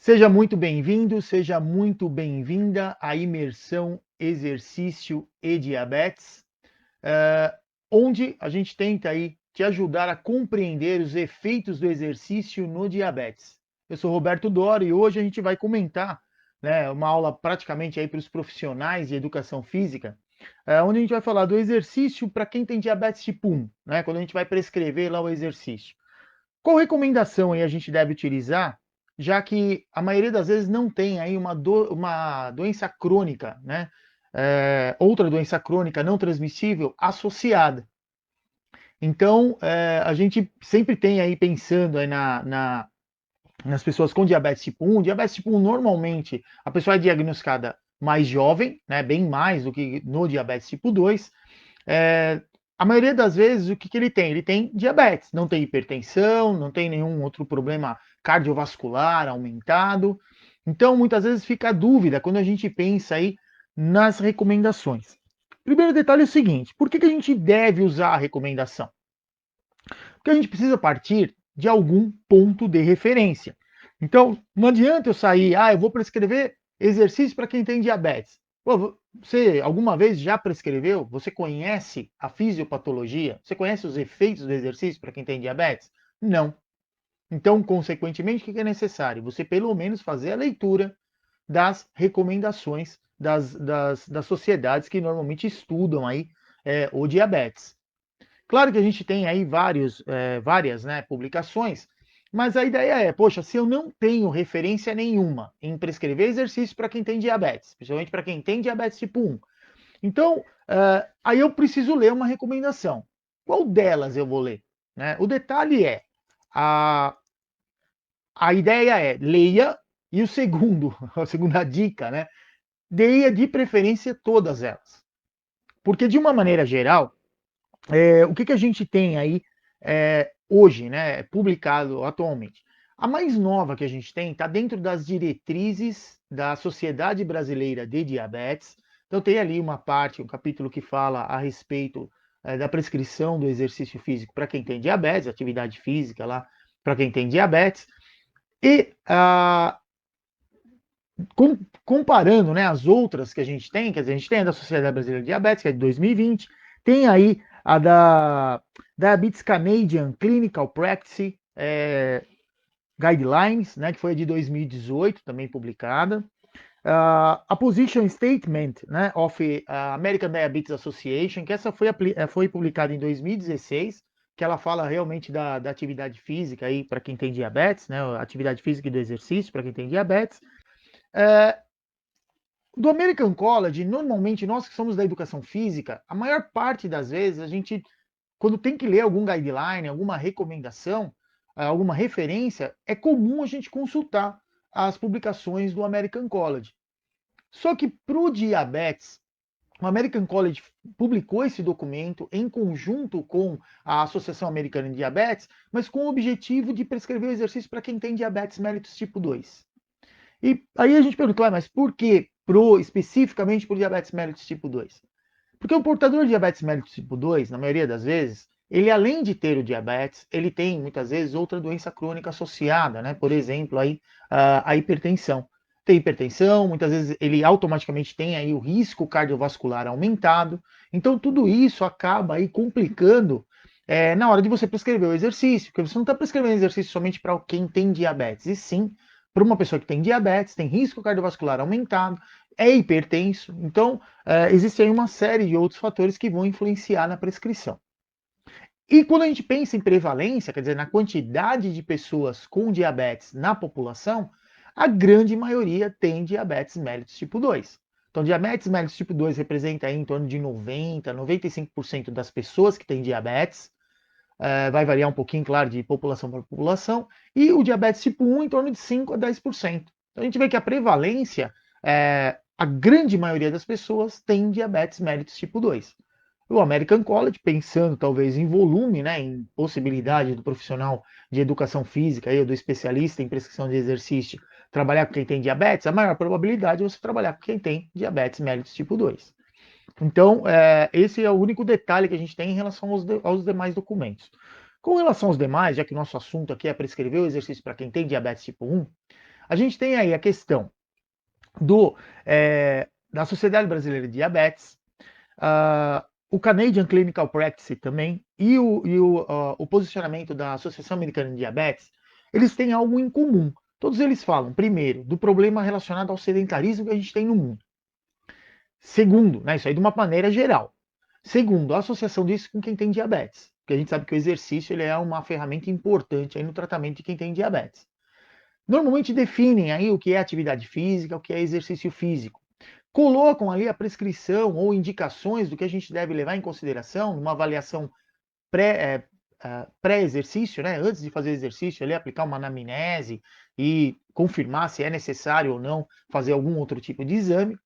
Seja muito bem-vindo, seja muito bem-vinda à imersão Exercício e Diabetes, eh, onde a gente tenta aí te ajudar a compreender os efeitos do exercício no diabetes. Eu sou Roberto Doro e hoje a gente vai comentar, né, uma aula praticamente aí para os profissionais de educação física, onde a gente vai falar do exercício para quem tem diabetes tipo 1, né, quando a gente vai prescrever lá o exercício. Qual recomendação aí a gente deve utilizar, já que a maioria das vezes não tem aí uma doença crônica, né? Outra doença crônica não transmissível associada. Então, a gente sempre tem aí pensando aí nas pessoas com diabetes tipo 1. Diabetes tipo 1, normalmente, a pessoa é diagnosticada mais jovem, né? Bem mais do que no diabetes tipo 2. É, a maioria das vezes, o que, que ele tem? Ele tem diabetes, não tem hipertensão, não tem nenhum outro problema cardiovascular aumentado. Então, muitas vezes fica a dúvida quando a gente pensa aí nas recomendações. Primeiro detalhe é o seguinte: por que, que a gente deve usar a recomendação? Porque a gente precisa partir de algum ponto de referência. Então, não adianta eu sair, eu vou prescrever exercício para quem tem diabetes. Pô, você alguma vez já prescreveu? Você conhece a fisiopatologia? Você conhece os efeitos do exercício para quem tem diabetes? Não. Então, consequentemente, o que é necessário? Você pelo menos fazer a leitura das recomendações das sociedades que normalmente estudam aí o diabetes. Claro que a gente tem aí várias, né, publicações, mas a ideia é, poxa, se eu não tenho referência nenhuma em prescrever exercício para quem tem diabetes, principalmente para quem tem diabetes tipo 1, então aí eu preciso ler uma recomendação. Qual delas eu vou ler? Né? O detalhe é, a, a ideia é, leia, e o segundo, a segunda dica, né, leia de preferência todas elas. Porque de uma maneira geral, o que, que a gente tem aí hoje, né, publicado atualmente? A mais nova que a gente tem está dentro das diretrizes da Sociedade Brasileira de Diabetes. Então tem ali uma parte, um capítulo que fala a respeito da prescrição do exercício físico para quem tem diabetes, atividade física lá para quem tem diabetes. E comparando, né, as outras que a gente tem, quer dizer, a gente tem a da Sociedade Brasileira de Diabetes, que é de 2020, tem aí a da Diabetes Canadian Clinical Practice Guidelines, né, que foi a de 2018, também publicada. A Position Statement, né, of American Diabetes Association, que essa foi publicada em 2016, que ela fala realmente da atividade física aí para quem tem diabetes, né, atividade física e do exercício para quem tem diabetes. É, do American College, normalmente nós que somos da educação física, a maior parte das vezes a gente, quando tem que ler algum guideline, alguma recomendação, alguma referência, é comum a gente consultar as publicações do American College. Só que para o diabetes, o American College publicou esse documento em conjunto com a Associação Americana de Diabetes, mas com o objetivo de prescrever o exercício para quem tem diabetes mellitus tipo 2. E aí a gente perguntou, mas por que especificamente para o diabetes mellitus tipo 2? Porque o portador de diabetes mellitus tipo 2, na maioria das vezes, ele além de ter o diabetes, ele tem muitas vezes outra doença crônica associada, né? Por exemplo, aí, a hipertensão. Tem hipertensão, muitas vezes ele automaticamente tem aí o risco cardiovascular aumentado. Então tudo isso acaba aí complicando na hora de você prescrever o exercício, porque você não está prescrevendo exercício somente para quem tem diabetes, e sim para uma pessoa que tem diabetes, tem risco cardiovascular aumentado, é hipertenso. Então, existe aí uma série de outros fatores que vão influenciar na prescrição. E quando a gente pensa em prevalência, quer dizer, na quantidade de pessoas com diabetes na população, a grande maioria tem diabetes mellitus tipo 2. Então, diabetes mellitus tipo 2 representa aí em torno de 90, 95% das pessoas que têm diabetes. Vai variar um pouquinho, claro, de população para população. E o diabetes tipo 1 em torno de 5 a 10%. Então, a gente vê que a prevalência, a grande maioria das pessoas tem diabetes mellitus tipo 2. O American College, pensando talvez em volume, né, em possibilidade do profissional de educação física ou do especialista em prescrição de exercício trabalhar com quem tem diabetes, a maior probabilidade é você trabalhar com quem tem diabetes mellitus tipo 2. Então, esse é o único detalhe que a gente tem em relação aos demais documentos. Com relação aos demais, já que o nosso assunto aqui é prescrever o exercício para quem tem diabetes tipo 1, A gente tem aí a questão da Sociedade Brasileira de Diabetes, o Canadian Clinical Practice também, o posicionamento da Associação Americana de Diabetes, eles têm algo em comum. Todos eles falam, primeiro, do problema relacionado ao sedentarismo que a gente tem no mundo. Segundo, né, isso aí de uma maneira geral. Segundo, a associação disso com quem tem diabetes, porque a gente sabe que o exercício ele é uma ferramenta importante aí no tratamento de quem tem diabetes. Normalmente definem aí o que é atividade física, o que é exercício físico. Colocam ali a prescrição ou indicações do que a gente deve levar em consideração numa avaliação pré-exercício, né? Antes de fazer exercício, ali, aplicar uma anamnese e confirmar se é necessário ou não fazer algum outro tipo de exame.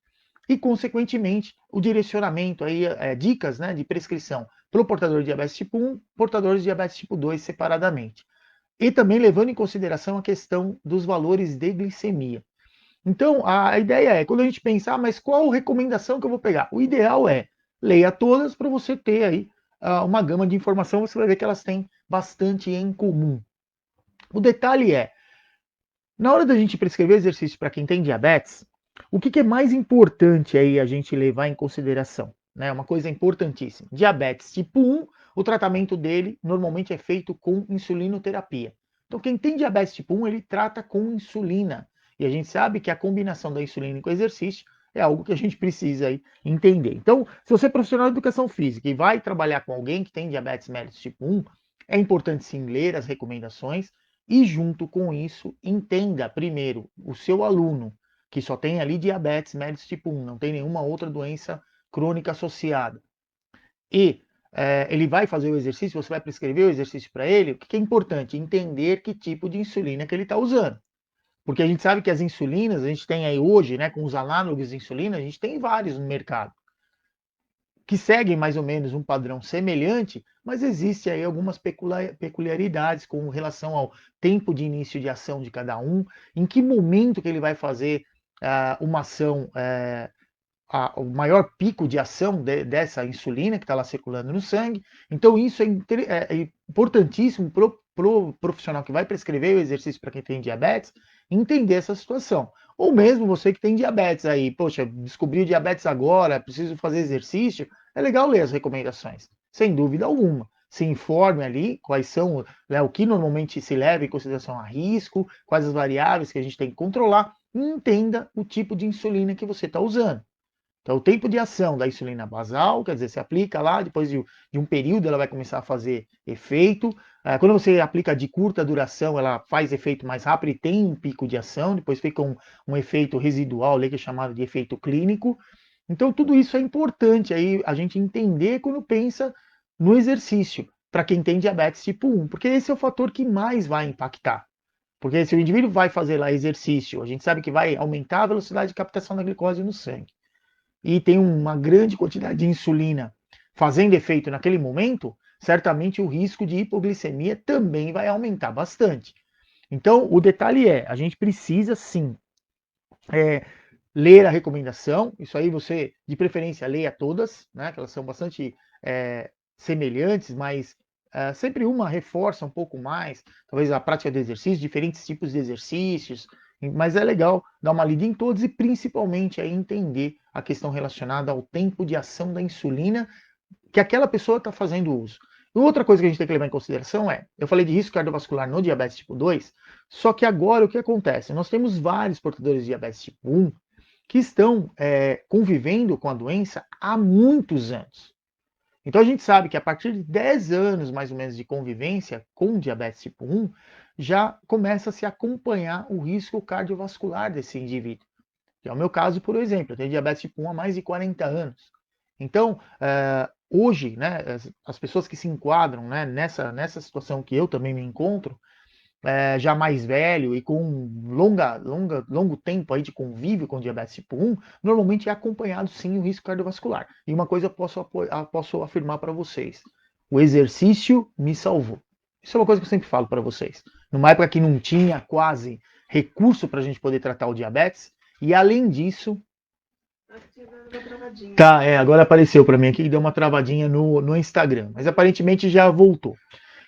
E, consequentemente, o direcionamento, aí, dicas, né, de prescrição para o portador de diabetes tipo 1, portadores de diabetes tipo 2 separadamente. E também levando em consideração a questão dos valores de glicemia. Então, a ideia é, quando a gente pensar, mas qual recomendação que eu vou pegar? O ideal é, leia todas para você ter aí uma gama de informação, você vai ver que elas têm bastante em comum. O detalhe é, na hora da gente prescrever exercício para quem tem diabetes, o que é mais importante aí a gente levar em consideração? Né? Uma coisa importantíssima. Diabetes tipo 1, o tratamento dele normalmente é feito com insulinoterapia. Então, quem tem diabetes tipo 1, ele trata com insulina. E a gente sabe que a combinação da insulina com o exercício é algo que a gente precisa aí entender. Então, se você é profissional de educação física e vai trabalhar com alguém que tem diabetes mellitus tipo 1, é importante sim ler as recomendações e, junto com isso, entenda primeiro o seu aluno, que só tem ali diabetes mellitus tipo 1, não tem nenhuma outra doença crônica associada. E ele vai fazer o exercício, você vai prescrever o exercício para ele, o que é importante? Entender que tipo de insulina que ele está usando. Porque a gente sabe que as insulinas, a gente tem aí hoje, né, com os análogos de insulina, a gente tem vários no mercado que seguem mais ou menos um padrão semelhante, mas existe aí algumas peculiaridades com relação ao tempo de início de ação de cada um, em que momento que ele vai fazer uma ação, o maior pico de ação dessa insulina que está lá circulando no sangue. Então isso é importantíssimo para o profissional que vai prescrever o exercício para quem tem diabetes, entender essa situação. Ou mesmo você que tem diabetes aí, poxa, descobriu diabetes agora, preciso fazer exercício, é legal ler as recomendações, sem dúvida alguma. Se informe ali quais são, né, o que normalmente se leva em consideração a risco, quais as variáveis que a gente tem que controlar, e entenda o tipo de insulina que você está usando. Então, o tempo de ação da insulina basal, quer dizer, você aplica lá, depois de um período ela vai começar a fazer efeito. Quando você aplica de curta duração, ela faz efeito mais rápido e tem um pico de ação, depois fica um efeito residual, que é chamado de efeito clínico. Então, tudo isso é importante aí a gente entender quando pensa no exercício, para quem tem diabetes tipo 1, porque esse é o fator que mais vai impactar. Porque se o indivíduo vai fazer lá exercício, a gente sabe que vai aumentar a velocidade de captação da glicose no sangue e tem uma grande quantidade de insulina fazendo efeito naquele momento, certamente o risco de hipoglicemia também vai aumentar bastante. Então, o detalhe é, a gente precisa sim ler a recomendação, isso aí você, de preferência, leia todas, né, que elas são bastante semelhantes, mas sempre uma reforça um pouco mais, talvez a prática de exercício, diferentes tipos de exercícios, mas é legal dar uma lida em todos e principalmente aí entender a questão relacionada ao tempo de ação da insulina que aquela pessoa está fazendo uso. E outra coisa que a gente tem que levar em consideração é, eu falei de risco cardiovascular no diabetes tipo 2, só que agora o que acontece? Nós temos vários portadores de diabetes tipo 1 que estão convivendo com a doença há muitos anos. Então a gente sabe que a partir de 10 anos mais ou menos de convivência com diabetes tipo 1, já começa a se acompanhar o risco cardiovascular desse indivíduo. Que é o meu caso, por exemplo, eu tenho diabetes tipo 1 há mais de 40 anos. Então, hoje, né, as pessoas que se enquadram, né, nessa situação que eu também me encontro, já mais velho e com longo tempo aí de convívio com diabetes tipo 1, normalmente é acompanhado sim o risco cardiovascular. E uma coisa eu posso afirmar para vocês: o exercício me salvou. Isso é uma coisa que eu sempre falo para vocês. Numa época que não tinha quase recurso para a gente poder tratar o diabetes, e além disso. Tá, agora apareceu para mim aqui e deu uma travadinha no Instagram, mas aparentemente já voltou.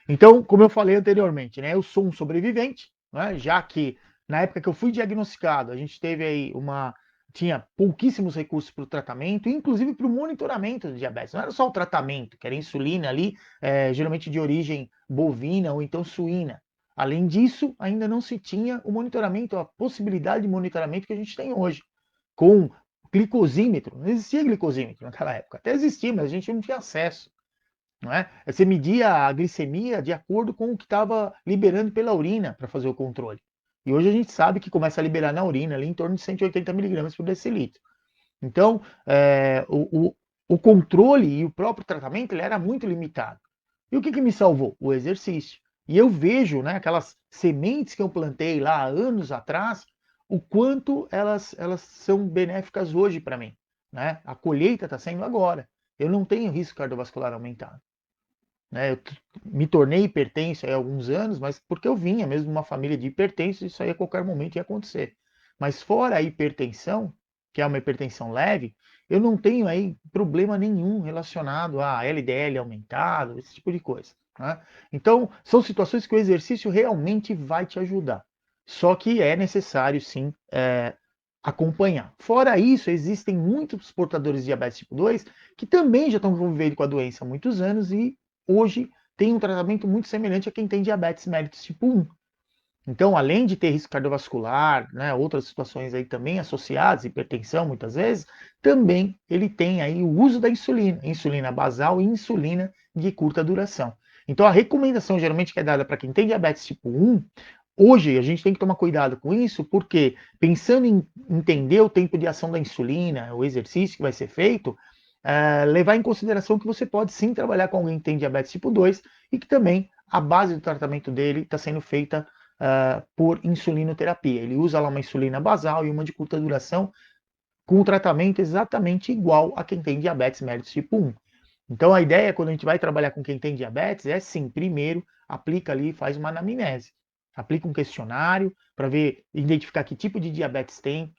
Então, como eu falei anteriormente, né, eu sou um sobrevivente, né, já que Na época que eu fui diagnosticado, a gente teve aí tinha pouquíssimos recursos para o tratamento, inclusive para o monitoramento do diabetes. Não era só o tratamento, que era insulina ali, geralmente de origem bovina ou então suína. Além disso, ainda não se tinha o monitoramento, a possibilidade de monitoramento que a gente tem hoje, com glicosímetro. Não existia glicosímetro naquela época. Até existia, mas a gente não tinha acesso. Não é? Você media a glicemia de acordo com o que estava liberando pela urina para fazer o controle. E hoje a gente sabe que começa a liberar na urina ali em torno de 180 miligramas por decilitro. Então, o controle e o próprio tratamento ele era muito limitado. E o que me salvou? O exercício. E eu vejo, né, aquelas sementes que eu plantei lá há anos atrás, o quanto elas são benéficas hoje para mim. Né? A colheita está sendo agora. Eu não tenho risco cardiovascular aumentado. Né? Eu me tornei hipertenso há alguns anos, mas porque eu vinha mesmo de uma família de hipertensos, isso aí a qualquer momento ia acontecer. Mas fora a hipertensão, que é uma hipertensão leve, eu não tenho aí problema nenhum relacionado a LDL aumentado, esse tipo de coisa. Né? Então, são situações que o exercício realmente vai te ajudar. Só que é necessário, sim, acompanhar. Fora isso, existem muitos portadores de diabetes tipo 2 que também já estão convivendo com a doença há muitos anos e hoje tem um tratamento muito semelhante a quem tem diabetes mellitus tipo 1. Então, além de ter risco cardiovascular, né, outras situações aí também associadas, hipertensão muitas vezes, também ele tem aí o uso da insulina, insulina basal e insulina de curta duração. Então, a recomendação geralmente que é dada para quem tem diabetes tipo 1, hoje a gente tem que tomar cuidado com isso, porque pensando em entender o tempo de ação da insulina, o exercício que vai ser feito, levar em consideração que você pode sim trabalhar com alguém que tem diabetes tipo 2 e que também a base do tratamento dele está sendo feita por insulinoterapia. Ele usa lá uma insulina basal e uma de curta duração com um tratamento exatamente igual a quem tem diabetes mellitus tipo 1. Então a ideia quando a gente vai trabalhar com quem tem diabetes é sim, primeiro aplica ali, faz uma anamnese. Aplica um questionário para ver, identificar que tipo de diabetes tem,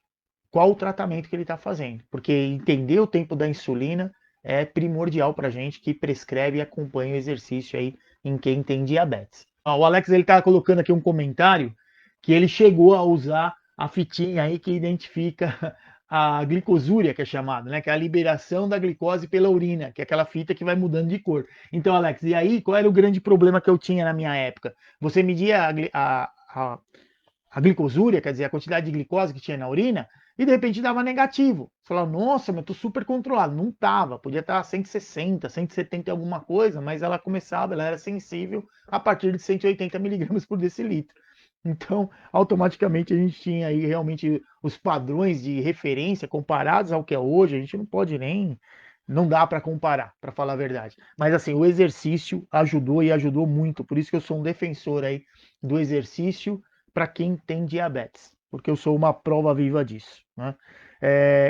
qual o tratamento que ele está fazendo. Porque entender o tempo da insulina é primordial para a gente que prescreve e acompanha o exercício aí em quem tem diabetes. O Alex ele está colocando aqui um comentário que ele chegou a usar a fitinha aí que identifica a glicosúria, que é chamada, né? Que é a liberação da glicose pela urina, que é aquela fita que vai mudando de cor. Então, Alex, e aí qual era o grande problema que eu tinha na minha época? Você media a glicosúria, quer dizer, a quantidade de glicose que tinha na urina, e de repente dava negativo. Você falava, nossa, mas eu tô super controlado. Não tava, podia estar 160, 170 e alguma coisa, mas ela começava, ela era sensível a partir de 180 miligramas por decilitro. Então, automaticamente a gente tinha aí realmente os padrões de referência comparados ao que é hoje, a gente não pode nem, não dá para comparar, para falar a verdade. Mas assim, o exercício ajudou e ajudou muito, por isso que eu sou um defensor aí do exercício para quem tem diabetes, porque eu sou uma prova viva disso. Né?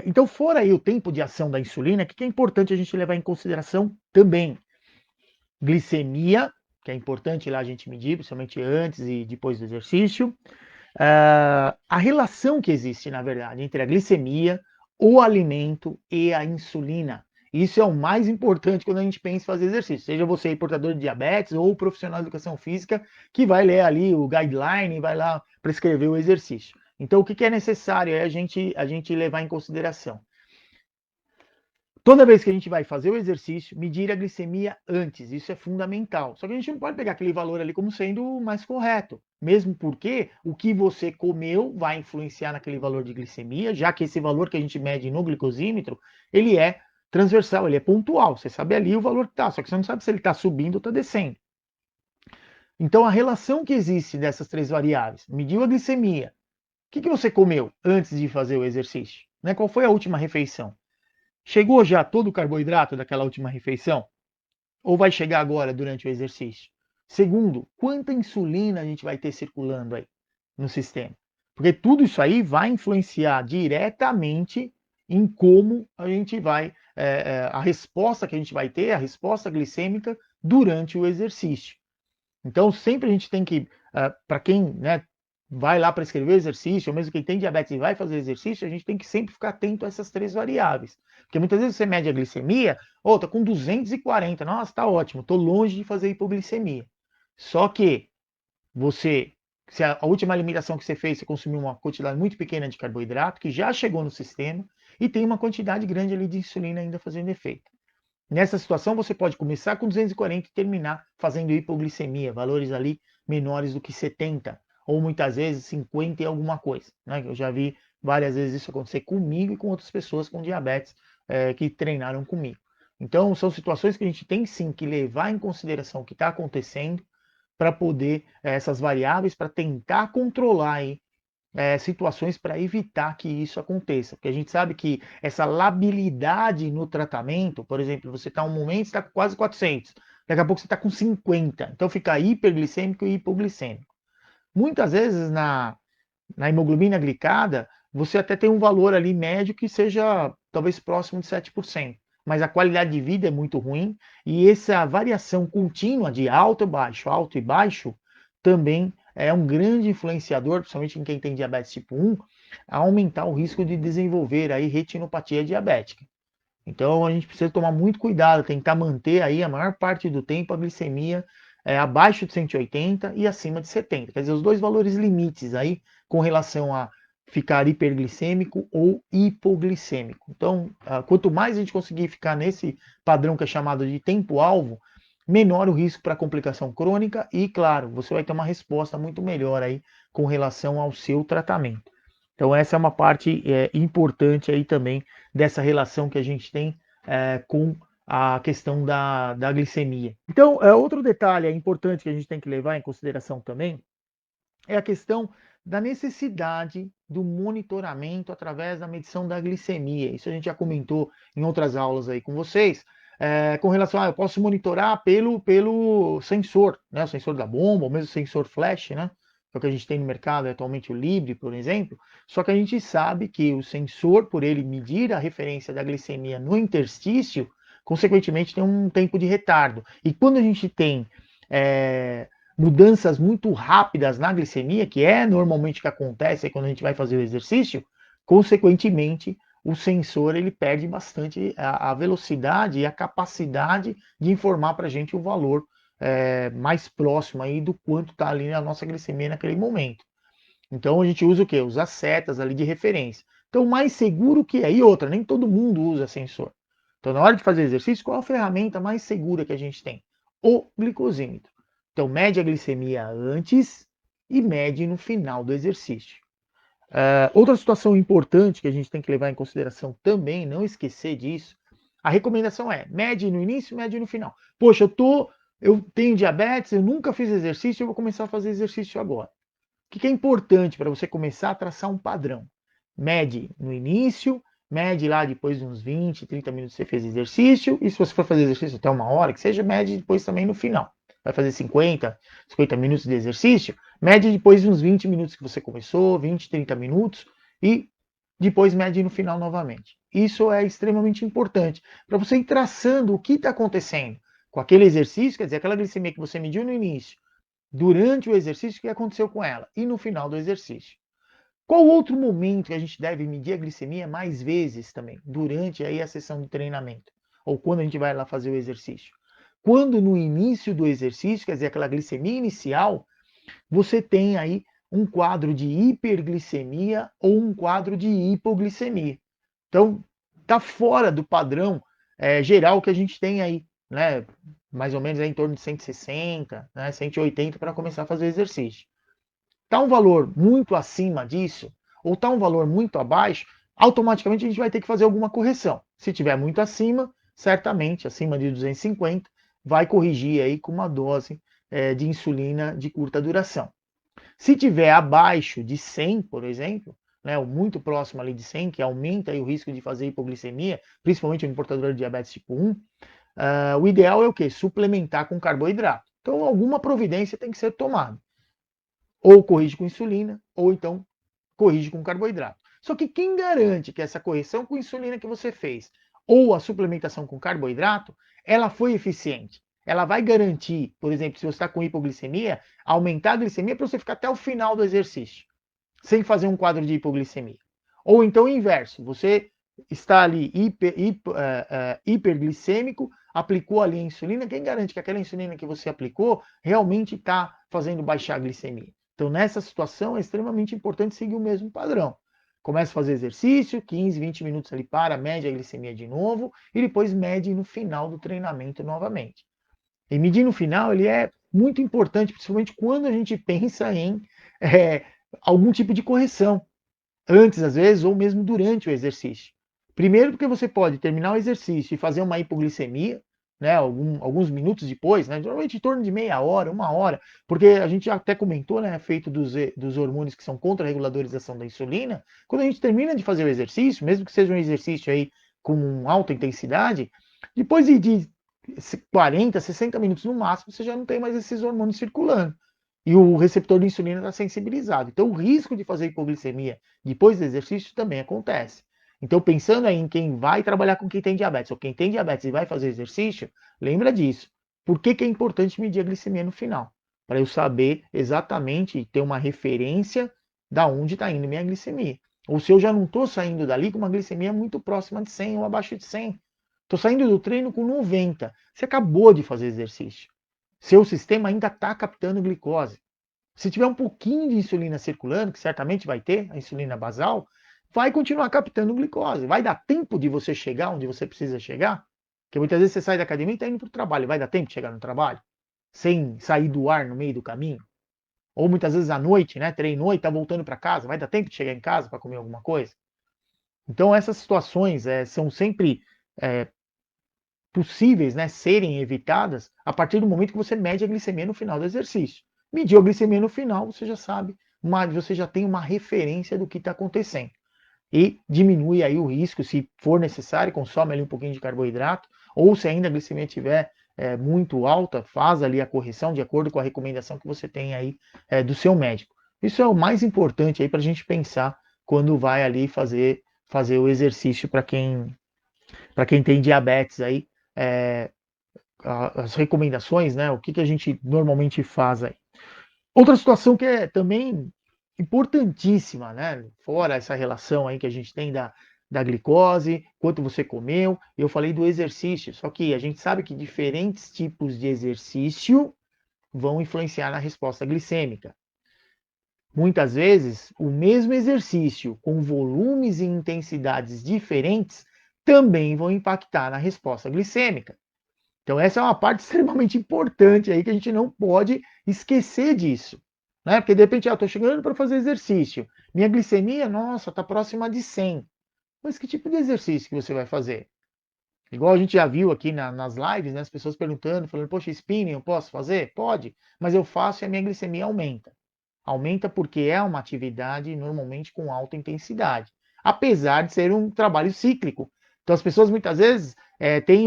Então, fora aí o tempo de ação da insulina, o que é importante a gente levar em consideração também? Glicemia, que é importante lá a gente medir, principalmente antes e depois do exercício. A relação que existe, na verdade, entre a glicemia, o alimento e a insulina. Isso é o mais importante quando a gente pensa em fazer exercício. Seja você portador de diabetes ou profissional de educação física que vai ler ali o guideline e vai lá prescrever o exercício. Então, o que é necessário é a gente levar em consideração. Toda vez que a gente vai fazer o exercício, medir a glicemia antes, isso é fundamental. Só que a gente não pode pegar aquele valor ali como sendo o mais correto, mesmo porque o que você comeu vai influenciar naquele valor de glicemia, já que esse valor que a gente mede no glicosímetro, ele é transversal, ele é pontual. Você sabe ali o valor que está, só que você não sabe se ele está subindo ou está descendo. Então a relação que existe dessas três variáveis, mediu a glicemia, o que você comeu antes de fazer o exercício? Né? Qual foi a última refeição? Chegou já todo o carboidrato daquela última refeição? Ou vai chegar agora durante o exercício? Segundo, quanta insulina a gente vai ter circulando aí no sistema? Porque tudo isso aí vai influenciar diretamente em como a gente vai, a resposta que a gente vai ter, a resposta glicêmica durante o exercício. Então, sempre a gente tem que, para quem né, vai lá para escrever exercício, ou mesmo quem tem diabetes e vai fazer exercício, a gente tem que sempre ficar atento a essas três variáveis. Porque muitas vezes você mede a glicemia, tá com 240, nossa, tá ótimo, tô longe de fazer hipoglicemia. Só que você se a última alimentação que você fez, você consumiu uma quantidade muito pequena de carboidrato, que já chegou no sistema, e tem uma quantidade grande ali de insulina ainda fazendo efeito. Nessa situação, você pode começar com 240 e terminar fazendo hipoglicemia, valores ali menores do que 70, ou muitas vezes 50 e alguma coisa. Né? Eu já vi várias vezes isso acontecer comigo e com outras pessoas com diabetes que treinaram comigo. Então, são situações que a gente tem sim que levar em consideração o que está acontecendo para poder, essas variáveis, para tentar controlar aí situações para evitar que isso aconteça. Porque a gente sabe que essa labilidade no tratamento, por exemplo, você está um momento, está com quase 400, daqui a pouco você está com 50, então fica hiperglicêmico e hipoglicêmico. Muitas vezes na hemoglobina glicada, você até tem um valor ali médio que seja talvez próximo de 7%, mas a qualidade de vida é muito ruim e essa variação contínua de alto e baixo, também é um grande influenciador, principalmente em quem tem diabetes tipo 1, a aumentar o risco de desenvolver aí retinopatia diabética. Então a gente precisa tomar muito cuidado, tentar manter aí a maior parte do tempo a glicemia abaixo de 180 e acima de 70. Quer dizer, os dois valores limites aí com relação a ficar hiperglicêmico ou hipoglicêmico. Então, quanto mais a gente conseguir ficar nesse padrão que é chamado de tempo-alvo, menor o risco para complicação crônica e, claro, você vai ter uma resposta muito melhor aí com relação ao seu tratamento. Então, essa é uma parte importante aí também dessa relação que a gente tem com a questão da glicemia. Então, outro detalhe importante que a gente tem que levar em consideração também é a questão da necessidade do monitoramento através da medição da glicemia. Isso a gente já comentou em outras aulas aí com vocês. Com relação a eu posso monitorar pelo sensor, né? O sensor da bomba, ou mesmo o sensor flash, né? Que é o que a gente tem no mercado atualmente, o Libre, por exemplo. Só que a gente sabe que o sensor, por ele medir a referência da glicemia no interstício, consequentemente tem um tempo de retardo. E quando a gente tem mudanças muito rápidas na glicemia, que é normalmente o que acontece quando a gente vai fazer o exercício, consequentemente o sensor ele perde bastante a velocidade e a capacidade de informar para a gente o valor mais próximo aí do quanto está ali na nossa glicemia naquele momento. Então a gente usa o quê? Usa setas ali de referência. Então mais seguro que é. E outra, nem todo mundo usa sensor. Então na hora de fazer exercício, qual a ferramenta mais segura que a gente tem? O glicosímetro. Então mede a glicemia antes e mede no final do exercício. Outra situação importante que a gente tem que levar em consideração também, não esquecer disso, a recomendação é mede no início, mede no final. Poxa, eu tenho diabetes, eu nunca fiz exercício, eu vou começar a fazer exercício agora. O que é importante para você começar a traçar um padrão? Mede no início, mede lá depois de uns 20, 30 minutos que você fez exercício, e se você for fazer exercício até uma hora, que seja, mede depois também no final. Vai fazer 50 minutos de exercício, mede depois de uns 20 minutos que você começou, 20, 30 minutos, e depois mede no final novamente. Isso é extremamente importante para você ir traçando o que está acontecendo com aquele exercício, quer dizer, aquela glicemia que você mediu no início, durante o exercício, o que aconteceu com ela e no final do exercício. Qual outro momento que a gente deve medir a glicemia mais vezes também? Durante aí a sessão de treinamento, ou quando a gente vai lá fazer o exercício. Quando no início do exercício, quer dizer, aquela glicemia inicial, você tem aí um quadro de hiperglicemia ou um quadro de hipoglicemia. Então, está fora do padrão geral que a gente tem aí, né? Mais ou menos em torno de 160, né? 180 para começar a fazer exercício. Está um valor muito acima disso, ou está um valor muito abaixo, automaticamente a gente vai ter que fazer alguma correção. Se tiver muito acima, certamente, acima de 250, vai corrigir aí com uma dose de insulina de curta duração. Se tiver abaixo de 100, por exemplo, né, ou muito próximo ali de 100, que aumenta aí o risco de fazer hipoglicemia, principalmente no portador de diabetes tipo 1, o ideal é o quê? Suplementar com carboidrato. Então, alguma providência tem que ser tomada. Ou corrige com insulina, ou então corrige com carboidrato. Só que quem garante que essa correção com insulina que você fez, ou a suplementação com carboidrato, ela foi eficiente? Ela vai garantir, por exemplo, se você está com hipoglicemia, aumentar a glicemia para você ficar até o final do exercício, sem fazer um quadro de hipoglicemia. Ou então o inverso, você está ali hiperglicêmico, aplicou ali a insulina, quem garante que aquela insulina que você aplicou realmente está fazendo baixar a glicemia? Então, nessa situação, é extremamente importante seguir o mesmo padrão. Começa a fazer exercício, 15, 20 minutos ali para, mede a glicemia de novo e depois mede no final do treinamento novamente. E medir no final ele é muito importante, principalmente quando a gente pensa em algum tipo de correção, antes às vezes, ou mesmo durante o exercício. Primeiro porque você pode terminar o exercício e fazer uma hipoglicemia, né, alguns minutos depois, né, normalmente em torno de meia hora, uma hora, porque a gente já até comentou, né, feito dos hormônios que são contra a regularização da insulina, quando a gente termina de fazer o exercício, mesmo que seja um exercício aí com alta intensidade, depois de 40, 60 minutos no máximo, você já não tem mais esses hormônios circulando. E o receptor de insulina está sensibilizado. Então, o risco de fazer hipoglicemia depois do exercício também acontece. Então, pensando aí em quem vai trabalhar com quem tem diabetes, ou quem tem diabetes e vai fazer exercício, lembra disso. Por que é importante medir a glicemia no final? Para eu saber exatamente e ter uma referência da onde está indo minha glicemia. Ou se eu já não estou saindo dali com uma glicemia muito próxima de 100 ou abaixo de 100. Estou saindo do treino com 90. Você acabou de fazer exercício. Seu sistema ainda está captando glicose. Se tiver um pouquinho de insulina circulando, que certamente vai ter, a insulina basal, vai continuar captando glicose. Vai dar tempo de você chegar onde você precisa chegar? Porque muitas vezes você sai da academia e está indo para o trabalho. Vai dar tempo de chegar no trabalho? Sem sair do ar no meio do caminho? Ou muitas vezes à noite, né? Treinou e está voltando para casa. Vai dar tempo de chegar em casa para comer alguma coisa? Então essas situações são sempre possíveis, né, serem evitadas a partir do momento que você mede a glicemia no final do exercício. Mediu a glicemia no final, você já sabe, você já tem uma referência do que está acontecendo. E diminui aí o risco, se for necessário, consome ali um pouquinho de carboidrato, ou se ainda a glicemia estiver muito alta, faz ali a correção de acordo com a recomendação que você tem aí do seu médico. Isso é o mais importante aí para a gente pensar quando vai ali fazer o exercício para quem tem diabetes aí, é, as recomendações, né? O que a gente normalmente faz aí. Outra situação que é também importantíssima, né? Fora essa relação aí que a gente tem da glicose, quanto você comeu, eu falei do exercício, só que a gente sabe que diferentes tipos de exercício vão influenciar na resposta glicêmica. Muitas vezes, o mesmo exercício com volumes e intensidades diferentes também vão impactar na resposta glicêmica. Então essa é uma parte extremamente importante aí que a gente não pode esquecer disso, né? Porque de repente, eu estou chegando para fazer exercício, minha glicemia, nossa, está próxima de 100. Mas que tipo de exercício que você vai fazer? Igual a gente já viu aqui nas lives, né, as pessoas perguntando, falando, poxa, spinning eu posso fazer? Pode, mas eu faço e a minha glicemia aumenta. Aumenta porque é uma atividade normalmente com alta intensidade, apesar de ser um trabalho cíclico. Então as pessoas muitas vezes têm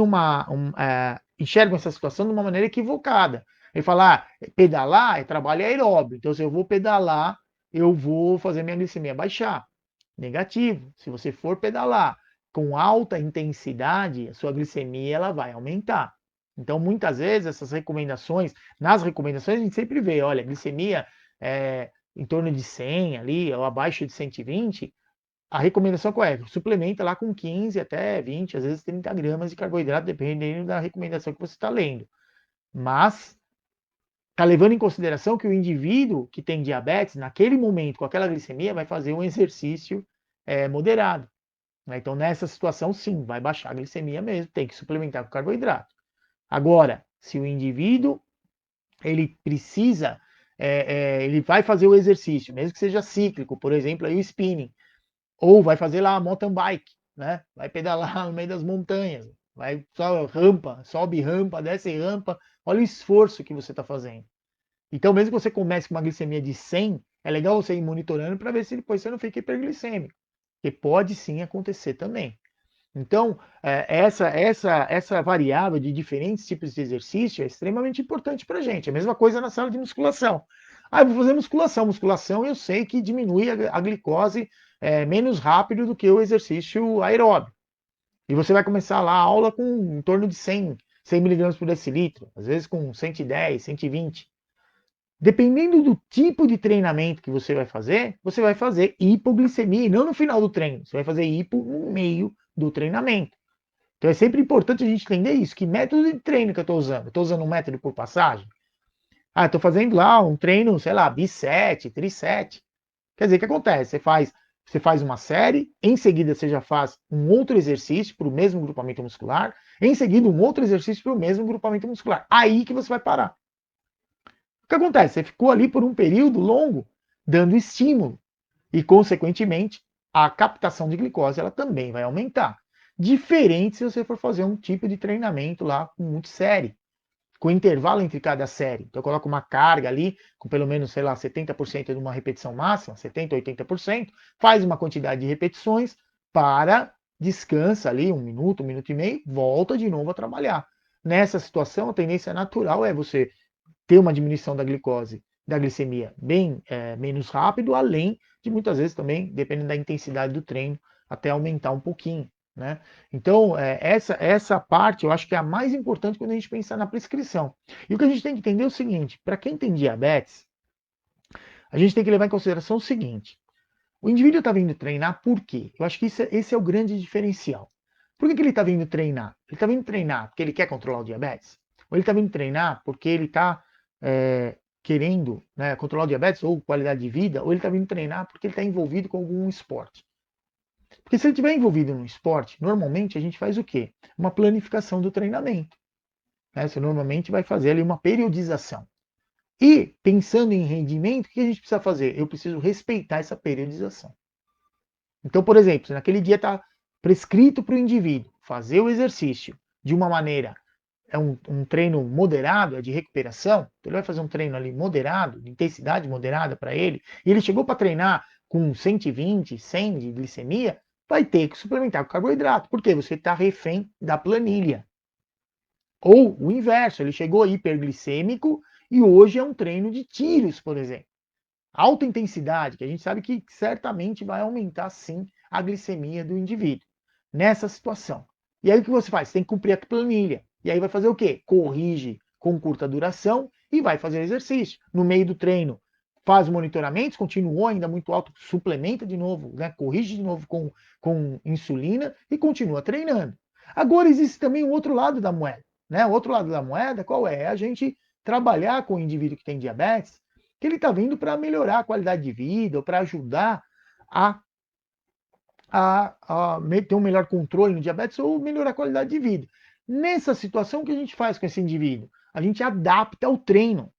enxergam essa situação de uma maneira equivocada. Ele fala, pedalar é trabalho aeróbio, então se eu vou pedalar, eu vou fazer minha glicemia baixar. Negativo. Se você for pedalar com alta intensidade, a sua glicemia ela vai aumentar. Então, muitas vezes, nas recomendações, a gente sempre vê, olha, glicemia em torno de 100 ali, ou abaixo de 120, a recomendação qual é? Suplementa lá com 15 até 20, às vezes 30 gramas de carboidrato, dependendo da recomendação que você está lendo. Mas está levando em consideração que o indivíduo que tem diabetes, naquele momento, com aquela glicemia, vai fazer um exercício moderado. Né? Então, nessa situação, sim, vai baixar a glicemia mesmo, tem que suplementar com carboidrato. Agora, se o indivíduo ele precisa, ele vai fazer o exercício, mesmo que seja cíclico, por exemplo, aí o spinning, ou vai fazer lá a mountain bike, né? Vai pedalar no meio das montanhas, vai só rampa, sobe rampa, desce rampa, olha o esforço que você está fazendo. Então, mesmo que você comece com uma glicemia de 100, é legal você ir monitorando para ver se depois você não fica hiperglicêmico, que pode sim acontecer também. Então, essa variável de diferentes tipos de exercício é extremamente importante para a gente. A mesma coisa na sala de musculação. Ah, eu vou fazer musculação. Musculação eu sei que diminui a glicose menos rápido do que o exercício aeróbio. E você vai começar lá a aula com em torno de 100 miligramas por decilitro, às vezes com 110, 120. Dependendo do tipo de treinamento que você vai fazer hipoglicemia, e não no final do treino. Você vai fazer hipo no meio do treinamento. Então é sempre importante a gente entender isso. Que método de treino que eu estou usando? Estou usando um método por passagem? Ah, estou fazendo lá um treino, sei lá, bicep, tricep. Quer dizer, o que acontece? Você faz uma série, em seguida você já faz um outro exercício para o mesmo grupamento muscular, em seguida um outro exercício para o mesmo grupamento muscular. Aí que você vai parar. O que acontece? Você ficou ali por um período longo, dando estímulo, e, consequentemente, a captação de glicose ela também vai aumentar. Diferente se você for fazer um tipo de treinamento lá com muito série, com intervalo entre cada série. Então eu coloco uma carga ali, com pelo menos, sei lá, 70% de uma repetição máxima, 70%, 80%, faz uma quantidade de repetições, para, descansa ali um minuto e meio, volta de novo a trabalhar. Nessa situação, a tendência natural é você ter uma diminuição da glicose, da glicemia bem menos rápido, além de muitas vezes também, dependendo da intensidade do treino, até aumentar um pouquinho. Né? Então, essa parte eu acho que é a mais importante quando a gente pensar na prescrição. E o que a gente tem que entender é o seguinte: para quem tem diabetes, a gente tem que levar em consideração o seguinte: o indivíduo está vindo treinar por quê? Eu acho que esse é o grande diferencial. Por que ele está vindo treinar? Ele está vindo treinar porque ele quer controlar o diabetes? Ou ele está vindo treinar porque ele está querendo, né, controlar o diabetes ou qualidade de vida? Ou ele está vindo treinar porque ele está envolvido com algum esporte? Porque se ele estiver envolvido num esporte, normalmente a gente faz o quê? Uma planificação do treinamento. Né? Você normalmente vai fazer ali uma periodização. E, pensando em rendimento, o que a gente precisa fazer? Eu preciso respeitar essa periodização. Então, por exemplo, se naquele dia está prescrito para o indivíduo fazer o exercício de uma maneira, é um treino moderado, é de recuperação, então ele vai fazer um treino ali moderado, de intensidade moderada para ele, e ele chegou para treinar com 120, 100 de glicemia, vai ter que suplementar com carboidrato, porque você está refém da planilha. Ou o inverso, ele chegou hiperglicêmico e hoje é um treino de tiros, por exemplo. Alta intensidade, que a gente sabe que certamente vai aumentar sim a glicemia do indivíduo nessa situação. E aí o que você faz? Você tem que cumprir a planilha. E aí vai fazer o quê? Corrige com curta duração e vai fazer exercício. No meio do treino, faz monitoramentos, continuou ainda muito alto, suplementa de novo, né? Corrige de novo com insulina e continua treinando. Agora existe também o outro lado da moeda. Né? O outro lado da moeda, qual é? É a gente trabalhar com o indivíduo que tem diabetes, que ele está vindo para melhorar a qualidade de vida, ou para ajudar a, a ter um melhor controle no diabetes ou melhorar a qualidade de vida. Nessa situação, o que a gente faz com esse indivíduo? A gente adapta o treino.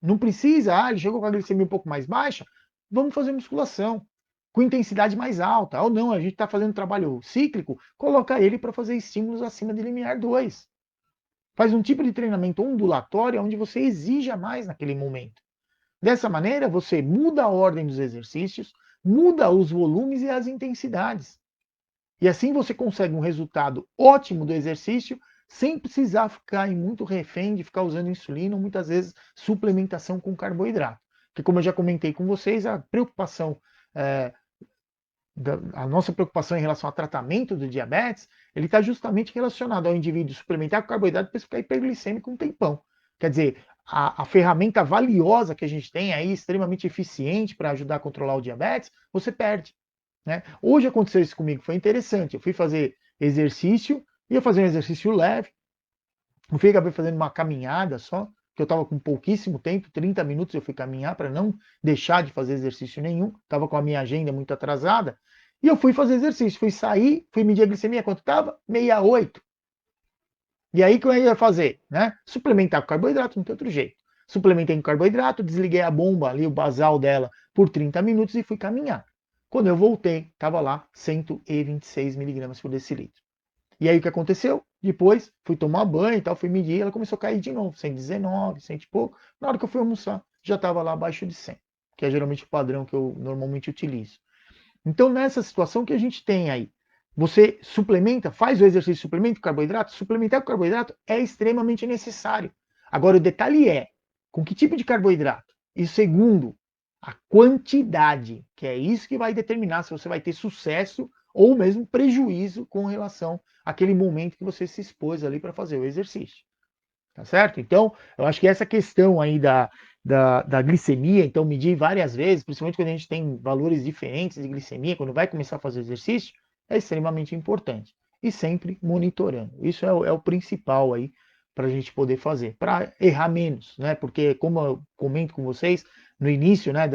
Não precisa, ele chegou com a glicemia um pouco mais baixa, vamos fazer musculação com intensidade mais alta. Ou não, a gente está fazendo trabalho cíclico, coloca ele para fazer estímulos acima de limiar 2. Faz um tipo de treinamento ondulatório onde você exija mais naquele momento. Dessa maneira, você muda a ordem dos exercícios, muda os volumes e as intensidades. E assim você consegue um resultado ótimo do exercício, sem precisar ficar muito refém de ficar usando insulina ou muitas vezes suplementação com carboidrato. Porque, como eu já comentei com vocês, a preocupação, a nossa preocupação em relação ao tratamento do diabetes, ele está justamente relacionado ao indivíduo suplementar com carboidrato para ficar hiperglicêmico um tempão. Quer dizer, a ferramenta valiosa que a gente tem aí, extremamente eficiente para ajudar a controlar o diabetes, você perde. Né? Hoje aconteceu isso comigo, foi interessante. Eu fui fazer exercício, ia fazer um exercício leve, eu fui acabei fazendo uma caminhada só, que eu estava com pouquíssimo tempo, 30 minutos eu fui caminhar para não deixar de fazer exercício nenhum, estava com a minha agenda muito atrasada, e eu fui fazer exercício, fui sair, fui medir a glicemia, quanto estava? 68. E aí o que eu ia fazer? Né? Suplementar com carboidrato, não tem outro jeito. Suplementei com carboidrato, desliguei a bomba ali, o basal dela, por 30 minutos e fui caminhar. Quando eu voltei, estava lá 126 miligramas por decilitro. E aí o que aconteceu? Depois fui tomar banho e tal, fui medir, ela começou a cair de novo, 119, 100 e pouco. Na hora que eu fui almoçar, já estava lá abaixo de 100, que é geralmente o padrão que eu normalmente utilizo. Então, nessa situação que a gente tem aí, você suplementa, faz o exercício, suplementa o carboidrato, suplementar com carboidrato é extremamente necessário. Agora, o detalhe é, com que tipo de carboidrato? E segundo, a quantidade, que é isso que vai determinar se você vai ter sucesso ou mesmo prejuízo com relação àquele momento que você se expôs ali para fazer o exercício. Tá certo? Então, eu acho que essa questão aí da glicemia, então medir várias vezes, principalmente quando a gente tem valores diferentes de glicemia, quando vai começar a fazer exercício, é extremamente importante. E sempre monitorando. Isso é o principal aí para a gente poder fazer, para errar menos, né? Porque, como eu comento com vocês no início, né,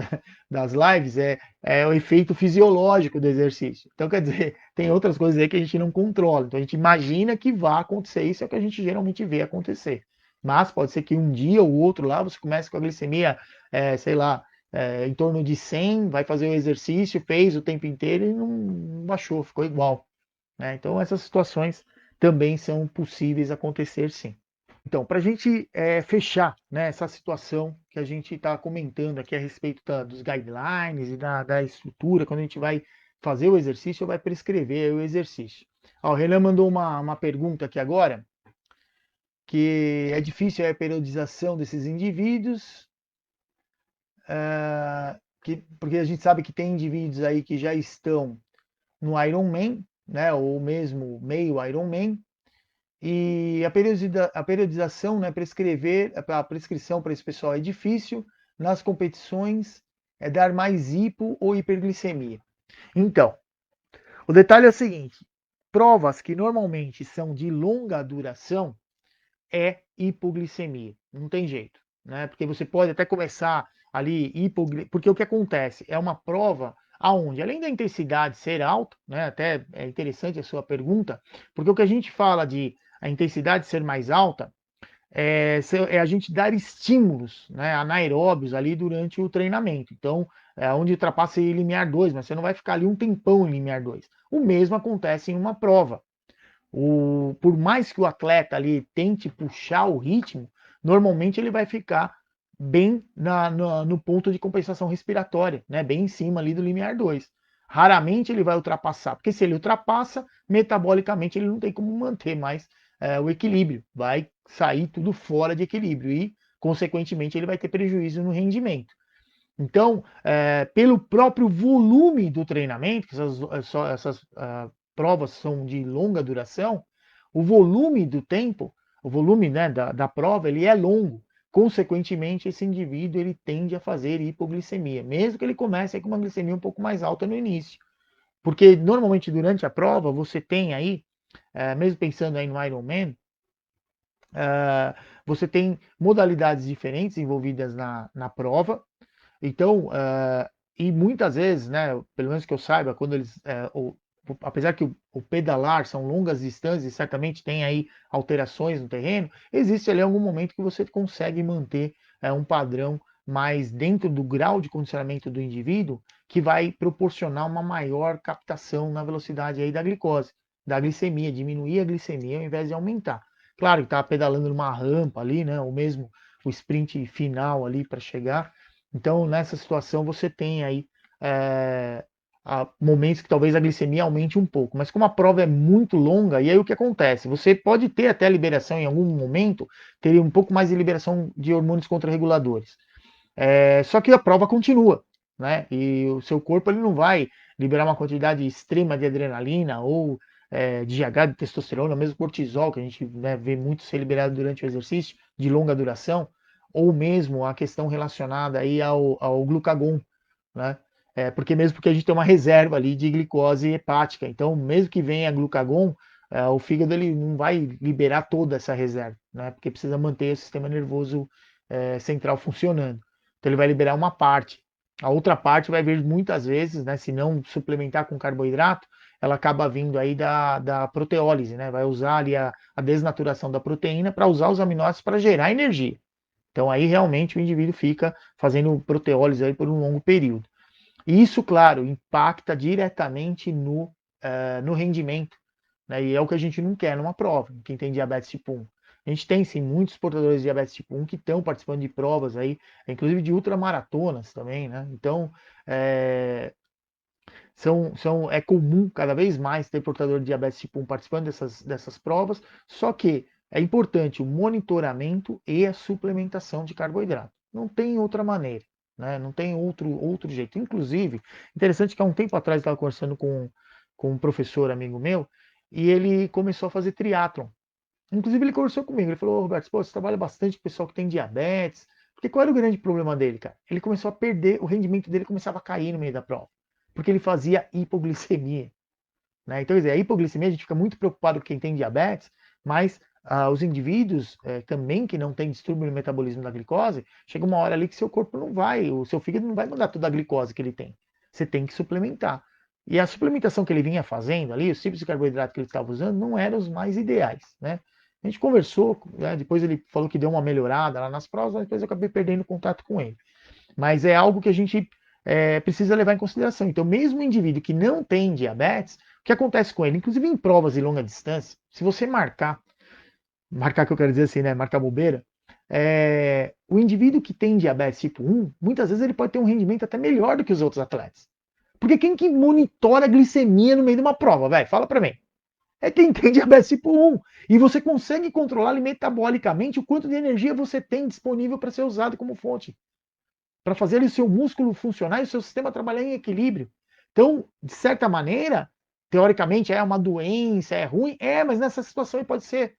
das lives, é o efeito fisiológico do exercício. Então, quer dizer, tem outras coisas aí que a gente não controla. Então, a gente imagina que vai acontecer isso, é o que a gente geralmente vê acontecer. Mas pode ser que um dia ou outro lá você comece com a glicemia, sei lá, em torno de 100, vai fazer o exercício, fez o tempo inteiro e não baixou, ficou igual, né? Então, essas situações também são possíveis acontecer, sim. Então, para a gente fechar, né, essa situação que a gente está comentando aqui a respeito dos guidelines e da estrutura, quando a gente vai fazer o exercício ou vai prescrever o exercício. Ó, o Renan mandou uma pergunta aqui agora, que é difícil a periodização desses indivíduos, porque a gente sabe que tem indivíduos aí que já estão no Ironman, né, ou mesmo meio Ironman, e a periodização, né, prescrever, a prescrição para esse pessoal é difícil, nas competições é dar mais hipo ou hiperglicemia. Então, o detalhe é o seguinte, provas que normalmente são de longa duração é hipoglicemia, não tem jeito, né? Porque você pode até começar ali porque o que acontece é uma prova aonde, além da intensidade ser alta, né? Até é interessante a sua pergunta, porque o que a gente fala de a intensidade ser mais alta é a gente dar estímulos, né, anaeróbios ali durante o treinamento. Então, é onde ultrapassa em limiar 2, mas você não vai ficar ali um tempão em limiar 2. O mesmo acontece em uma prova. Por mais que o atleta ali tente puxar o ritmo, normalmente ele vai ficar bem no ponto de compensação respiratória, né? Bem em cima ali do limiar 2. Raramente ele vai ultrapassar, porque se ele ultrapassa, metabolicamente ele não tem como manter mais o equilíbrio, vai sair tudo fora de equilíbrio e, consequentemente, ele vai ter prejuízo no rendimento. Então, pelo próprio volume do treinamento, que essas provas são de longa duração, o volume do tempo, o volume, né, da prova, ele é longo. Consequentemente, esse indivíduo ele tende a fazer hipoglicemia, mesmo que ele comece com uma glicemia um pouco mais alta no início. Porque normalmente durante a prova você tem aí, mesmo pensando aí no Ironman, você tem modalidades diferentes envolvidas na prova, então, e muitas vezes, né, pelo menos que eu saiba, quando eles, apesar que o pedalar são longas distâncias, certamente tem aí alterações no terreno, existe ali algum momento que você consegue manter um padrão mais dentro do grau de condicionamento do indivíduo, que vai proporcionar uma maior captação na velocidade aí da glicose, da glicemia, diminuir a glicemia ao invés de aumentar. Claro que está pedalando numa rampa ali, né, ou mesmo o sprint final ali para chegar, então, nessa situação, você tem aí é, momentos que talvez a glicemia aumente um pouco. Mas como a prova é muito longa, e aí o que acontece? Você pode ter até a liberação em algum momento, teria um pouco mais de liberação de hormônios contrarreguladores. Só que a prova continua, né? E o seu corpo ele não vai liberar uma quantidade extrema de adrenalina ou de GH, de testosterona, mesmo cortisol, que a gente, né, vê muito ser liberado durante o exercício, de longa duração, ou mesmo a questão relacionada aí ao glucagon, né? Porque mesmo porque a gente tem uma reserva ali de glicose hepática, então mesmo que venha glucagon, o fígado ele não vai liberar toda essa reserva, né? Porque precisa manter o sistema nervoso central funcionando. Então ele vai liberar uma parte. A outra parte vai vir muitas vezes, né? Se não suplementar com carboidrato, ela acaba vindo aí da proteólise, né? Vai usar ali a desnaturação da proteína para usar os aminoácidos para gerar energia. Então aí realmente o indivíduo fica fazendo proteólise aí por um longo período. E isso, claro, impacta diretamente no rendimento, né? E é o que a gente não quer numa prova, quem tem diabetes tipo 1. A gente tem sim muitos portadores de diabetes tipo 1 que estão participando de provas aí, inclusive de ultramaratonas também, né? Então, é, é comum cada vez mais ter portador de diabetes tipo 1 participando dessas provas, só que é importante o monitoramento e a suplementação de carboidrato. Não tem outra maneira, né? Não tem outro jeito. Inclusive, interessante que há um tempo atrás eu estava conversando com um professor amigo meu e ele começou a fazer triatlon. Inclusive, ele conversou comigo. Ele falou: "Ô, Roberto, pô, você trabalha bastante com o pessoal que tem diabetes. Porque qual era o grande problema dele, cara? Ele começou a perder, o rendimento dele começava a cair no meio da prova. Porque ele fazia hipoglicemia, né? Então, quer dizer, a hipoglicemia, a gente fica muito preocupado com quem tem diabetes, mas os indivíduos também que não têm distúrbio no metabolismo da glicose, chega uma hora ali que seu corpo não vai, o seu fígado não vai mandar toda a glicose que ele tem. Você tem que suplementar. E a suplementação que ele vinha fazendo ali, os tipos de carboidrato que ele estava usando, não eram os mais ideais, né? A gente conversou, né, depois ele falou que deu uma melhorada lá nas provas, mas depois eu acabei perdendo contato com ele. Mas é algo que a gente precisa levar em consideração. Então, mesmo o indivíduo que não tem diabetes, o que acontece com ele, inclusive em provas de longa distância, se você marcar que eu quero dizer assim, né, marcar bobeira, o indivíduo que tem diabetes tipo 1, muitas vezes ele pode ter um rendimento até melhor do que os outros atletas. Porque quem que monitora a glicemia no meio de uma prova, velho? Fala pra mim. É quem tem diabetes tipo 1. E você consegue controlar metabolicamente o quanto de energia você tem disponível para ser usado como fonte. Para fazer o seu músculo funcionar e o seu sistema trabalhar em equilíbrio. Então, de certa maneira, teoricamente é uma doença, é ruim, mas nessa situação pode ser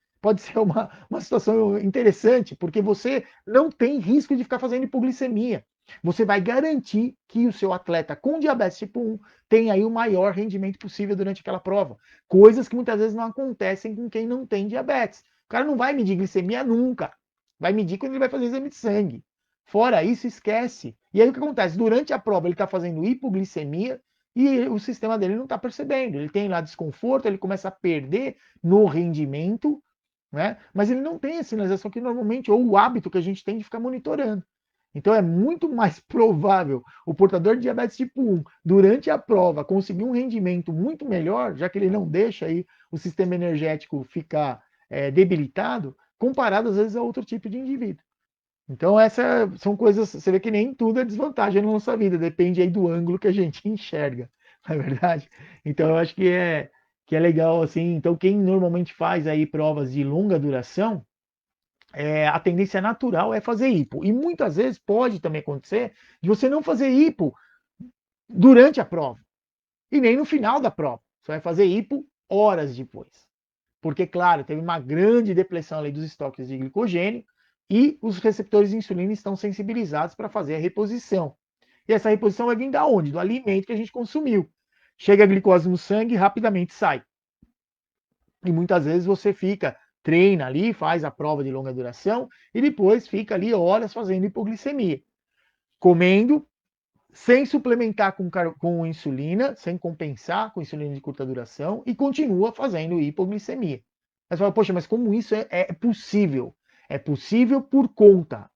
uma situação interessante, porque você não tem risco de ficar fazendo hipoglicemia. Você vai garantir que o seu atleta com diabetes tipo 1 tenha aí o maior rendimento possível durante aquela prova. Coisas que muitas vezes não acontecem com quem não tem diabetes. O cara não vai medir glicemia nunca. Vai medir quando ele vai fazer exame de sangue. Fora isso, esquece. E aí o que acontece? Durante a prova ele está fazendo hipoglicemia e o sistema dele não está percebendo. Ele tem lá desconforto, ele começa a perder no rendimento, né? Mas ele não tem a sinalização que normalmente, ou o hábito que a gente tem de ficar monitorando. Então é muito mais provável o portador de diabetes tipo 1, durante a prova, conseguir um rendimento muito melhor, já que ele não deixa aí o sistema energético ficar debilitado, comparado às vezes a outro tipo de indivíduo. Então, essas são coisas, você vê que nem tudo é desvantagem na nossa vida, depende aí do ângulo que a gente enxerga, não é verdade? Então, eu acho que é legal, assim, então quem normalmente faz aí provas de longa duração, a tendência natural é fazer hipo. E muitas vezes pode também acontecer de você não fazer hipo durante a prova, e nem no final da prova. Você vai fazer hipo horas depois. Porque, claro, teve uma grande depressão ali dos estoques de glicogênio e os receptores de insulina estão sensibilizados para fazer a reposição. E essa reposição vai vir da onde? Do alimento que a gente consumiu. Chega a glicose no sangue e rapidamente sai. E muitas vezes você treina ali, faz a prova de longa duração e depois fica ali horas fazendo hipoglicemia. Comendo, sem suplementar com insulina, sem compensar com insulina de curta duração e continua fazendo hipoglicemia. Aí você fala, poxa, mas como isso é possível? É possível por conta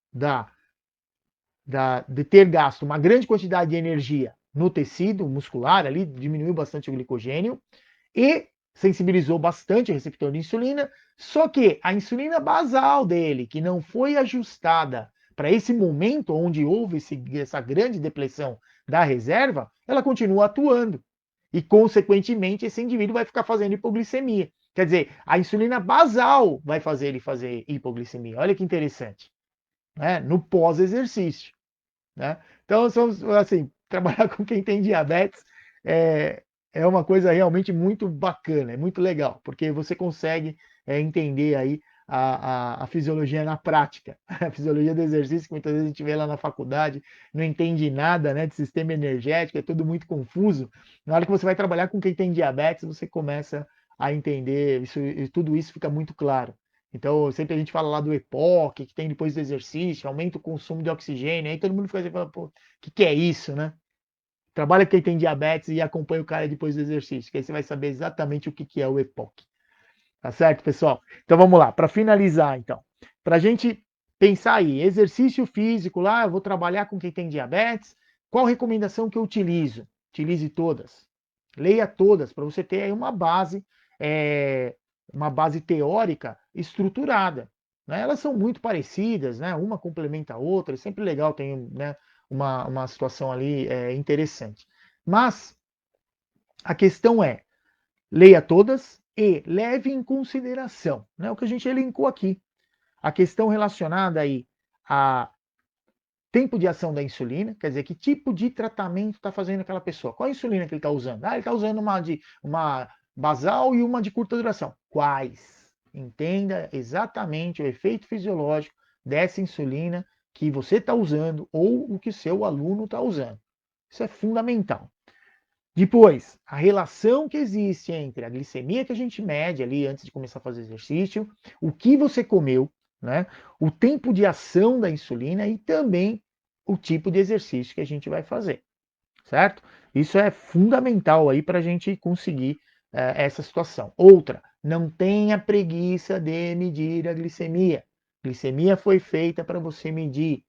de ter gasto uma grande quantidade de energia no tecido muscular, ali diminuiu bastante o glicogênio e sensibilizou bastante o receptor de insulina, só que a insulina basal dele, que não foi ajustada para esse momento onde houve essa grande depressão da reserva, ela continua atuando. E, consequentemente, esse indivíduo vai ficar fazendo hipoglicemia. Quer dizer, a insulina basal vai fazer ele fazer hipoglicemia. Olha que interessante. Né? No pós-exercício. Né? Então, assim, trabalhar com quem tem diabetes é, é uma coisa realmente muito bacana, é muito legal, porque você consegue entender aí a fisiologia na prática, a fisiologia do exercício, que muitas vezes a gente vê lá na faculdade, não entende nada, né, de sistema energético, é tudo muito confuso. Na hora que você vai trabalhar com quem tem diabetes, você começa a entender, tudo isso fica muito claro. Então, sempre a gente fala lá do EPOC, que tem depois do exercício, aumenta o consumo de oxigênio, aí todo mundo fica assim, fala, pô, o que é isso, né? Trabalha com quem tem diabetes e acompanha o cara depois do exercício, que aí você vai saber exatamente o que é o EPOC. Tá certo, pessoal? Então vamos lá, para finalizar, então. Para a gente pensar aí, exercício físico lá, eu vou trabalhar com quem tem diabetes, qual recomendação que eu utilizo? Utilize todas. Leia todas, para você ter aí uma base teórica estruturada. Né? Elas são muito parecidas, né? Uma complementa a outra, é sempre legal ter, né, uma situação ali interessante. Mas a questão é, leia todas e leve em consideração, né, o que a gente elencou aqui. A questão relacionada aí a tempo de ação da insulina, quer dizer, que tipo de tratamento está fazendo aquela pessoa. Qual a insulina que ele está usando? Ah, ele está usando uma basal e uma de curta duração. Quais? Entenda exatamente o efeito fisiológico dessa insulina que você está usando ou o que seu aluno está usando. Isso é fundamental. Depois, a relação que existe entre a glicemia que a gente mede ali antes de começar a fazer exercício, o que você comeu, né? O tempo de ação da insulina e também o tipo de exercício que a gente vai fazer, certo? Isso é fundamental aí para a gente conseguir essa situação. Outra, não tenha preguiça de medir a glicemia. Glicemia foi feita para você medir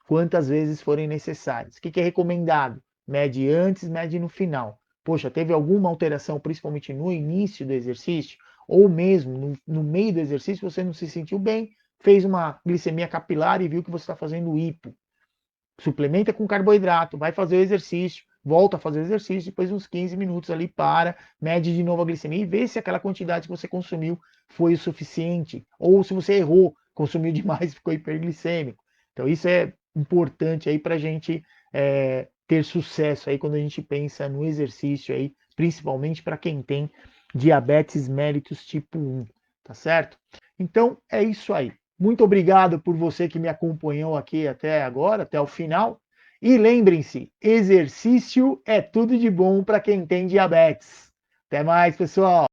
quantas vezes forem necessárias. O que é recomendado? Mede antes, mede no final. Poxa, teve alguma alteração, principalmente no início do exercício, ou mesmo no meio do exercício, você não se sentiu bem, fez uma glicemia capilar e viu que você está fazendo hipo. Suplementa com carboidrato, vai fazer o exercício, volta a fazer o exercício, depois uns 15 minutos ali para, mede de novo a glicemia e vê se aquela quantidade que você consumiu foi o suficiente, ou se você errou, consumiu demais e ficou hiperglicêmico. Então isso é importante aí para a gente ter sucesso aí quando a gente pensa no exercício aí, principalmente para quem tem diabetes mellitus tipo 1, tá certo? Então é isso aí. Muito obrigado por você que me acompanhou aqui até agora, até o final. E lembrem-se, exercício é tudo de bom para quem tem diabetes. Até mais, pessoal!